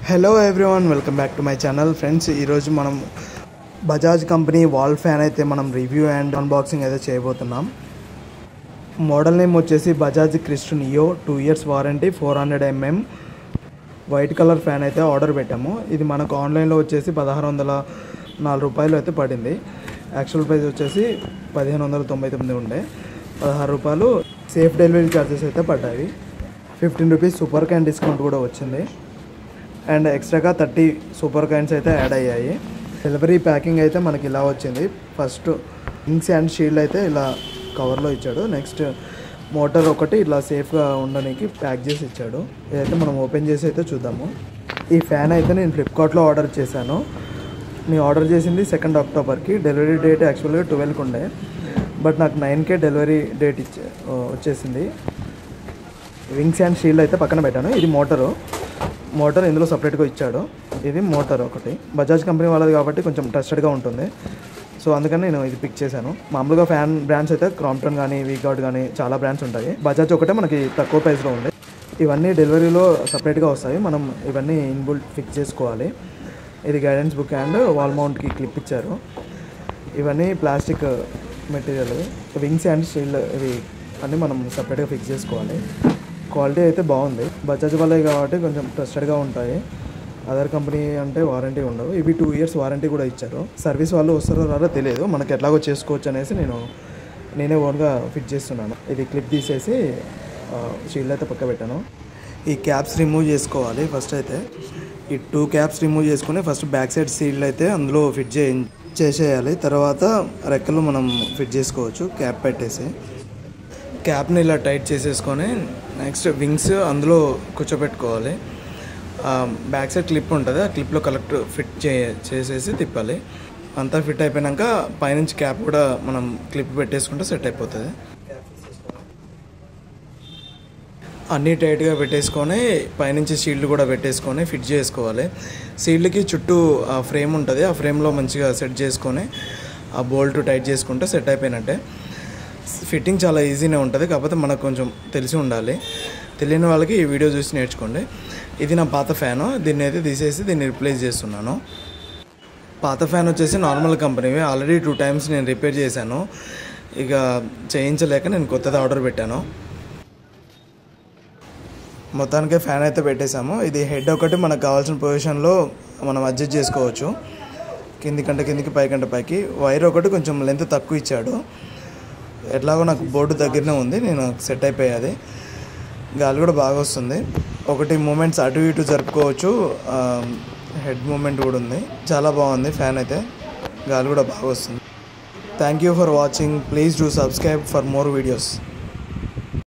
Hello everyone, welcome back to my channel. Friends, ఈరోజు మనం Bajaj company wall fan అయితే మనం రివ్యూ అండ్ అన్బాక్సింగ్ అయితే చేయబోతున్నాం. మోడల్ నేమ్ వచ్చేసి Bajaj Christ neo, 2 years warranty, 400 mm white colour fan అయితే ఆర్డర్ పెట్టాము. ఇది మనకు ఆన్లైన్లో వచ్చేసి 1604 రూపాయలు అయితే పడింది. యాక్చువల్ ప్రైస్ వచ్చేసి 1599 ఉండే, 16 రూపాయలు సేఫ్ డెలివరీ ఛార్జెస్ అయితే పడ్డాయి. 15 రూపీస్ సూపర్ క్యాన్ డిస్కౌంట్ కూడా వచ్చింది. అండ్ ఎక్స్ట్రాగా 30 సూపర్ కాయిన్స్ అయితే యాడ్ అయ్యాయి. డెలివరీ ప్యాకింగ్ అయితే మనకి ఇలా వచ్చింది. ఫస్ట్ ఇంక్స్ అండ్ షీల్డ్ అయితే ఇలా కవర్లో ఇచ్చాడు. నెక్స్ట్ మోటార్ ఒకటి ఇలా సేఫ్గా ఉండడానికి ప్యాక్ చేసి ఇచ్చాడు. ఇదైతే మనం ఓపెన్ చేసి అయితే చూద్దాము. ఈ ఫ్యాన్ అయితే నేను ఫ్లిప్కార్ట్లో ఆర్డర్ చేశాను. నేను ఆర్డర్ చేసింది 2 అక్టోబర్కి. డెలివరీ డేట్ యాక్చువల్గా 12కి ఉండే, బట్ నాకు 9కే డెలివరీ డేట్ వచ్చేసింది. వింగ్స్ అండ్ షీల్డ్ అయితే పక్కన పెట్టాను. ఇది మోటార్ ఇందులో సపరేట్గా ఇచ్చాడు. ఇది మోటార్ ఒకటి బజాజ్ కంపెనీ వాళ్ళది కాబట్టి కొంచెం ట్రస్టెడ్గా ఉంటుంది. సో అందుకని నేను ఇది పిక్ చేశాను. మామూలుగా ఫ్యాన్ బ్రాండ్స్ అయితే క్రాంప్టన్ కానీ, వీగార్డ్ కానీ చాలా బ్రాండ్స్ ఉంటాయి. బజాజ్ ఒకటే మనకి తక్కువ ప్రైస్లో ఉంది. ఇవన్నీ డెలివరీలో సపరేట్గా వస్తాయి. మనం ఇవన్నీ ఇన్బుల్ట్ ఫిక్స్ చేసుకోవాలి. ఇది గైడెన్స్ బుక్ అండ్ వాల్ మౌంట్కి క్లిప్ ఇచ్చారు. ఇవన్నీ plastic material. Wings and shield ఇవి అన్నీ మనం సపరేట్గా ఫిక్స్ చేసుకోవాలి. క్వాలిటీ అయితే బాగుంది. బజాజ్ వాళ్ళే కాబట్టి కొంచెం ట్రస్టెడ్గా ఉంటాయి. అదర్ కంపెనీ అంటే వారంటీ ఉండవు. ఇవి 2 years వారంటీ కూడా ఇచ్చారు. సర్వీస్ వాళ్ళు వస్తారో రారో తెలియదు, మనకి ఎట్లాగో చేసుకోవచ్చు అనేసి నేనే ఓన్గా ఫిట్ చేస్తున్నాను. ఇది క్లిప్ తీసేసి షీల్డ్ అయితే పక్క పెట్టాను. ఈ క్యాప్స్ రిమూవ్ చేసుకోవాలి. ఫస్ట్ అయితే ఈ 2 క్యాప్స్ రిమూవ్ చేసుకుని ఫస్ట్ బ్యాక్ సైడ్ షీల్డ్ అయితే అందులో ఫిట్ చేసేయాలి. తర్వాత రెక్కలు మనం ఫిట్ చేసుకోవచ్చు. క్యాప్ పెట్టేసి క్యాప్ని ఇలా టైట్ చేసేసుకొని నెక్స్ట్ వింగ్స్ అందులో కూర్చోబెట్టుకోవాలి. బ్యాక్ సైడ్ క్లిప్ ఉంటుంది, ఆ క్లిప్లో కరెక్ట్ ఫిట్ చేసేసి తిప్పాలి. అంతా ఫిట్ అయిపోయాక పైనుంచి క్యాప్ కూడా మనం క్లిప్ పెట్టేసుకుంటే సెట్ అయిపోతుంది. అన్నీ టైట్గా పెట్టేసుకొని పైనుంచి షీల్డ్ కూడా పెట్టేసుకొని ఫిట్ చేసుకోవాలి. షీల్డ్కి చుట్టూ ఆ ఫ్రేమ్ ఉంటుంది, ఆ ఫ్రేమ్లో మంచిగా సెట్ చేసుకొని ఆ బోల్ట్ టైట్ చేసుకుంటే సెట్ అయిపోయినట్టే. ఫిట్టింగ్ చాలా ఈజీనే ఉంటుంది, కాకపోతే మనకు కొంచెం తెలిసి ఉండాలి. తెలియని వాళ్ళకి ఈ వీడియో చూసి నేర్చుకోండి. ఇది నా పాత ఫ్యాను. దీన్ని అయితే తీసేసి దీన్ని రిప్లేస్ చేస్తున్నాను. పాత ఫ్యాన్ వచ్చేసి నార్మల్ కంపెనీవి. ఆల్రెడీ 2 times నేను రిపేర్ చేశాను. ఇక చేయించలేక నేను కొత్తది ఆర్డర్ పెట్టాను. మొత్తానికే ఫ్యాన్ అయితే పెట్టేశాము. ఇది హెడ్ ఒకటి మనకు కావాల్సిన పొజిషన్లో మనం అడ్జస్ట్ చేసుకోవచ్చు. కిందికంటే కిందికి, పైకంటే పైకి. వైర్ ఒకటి కొంచెం లెంత్ తక్కువ ఇచ్చాడు. ఎట్లాగో నాకు బోర్డు దగ్గరనే ఉంది, నేను సెట్ అయిపోయాది. గాలి కూడా బాగా వస్తుంది. ఒకటి మూమెంట్స్ అటు ఇటు జరుపుకోవచ్చు. హెడ్ మూమెంట్ కూడా ఉంది. చాలా బాగుంది ఫ్యాన్ అయితే. గాలి కూడా బాగా వస్తుంది. Thank you for watching. Please do subscribe for more videos.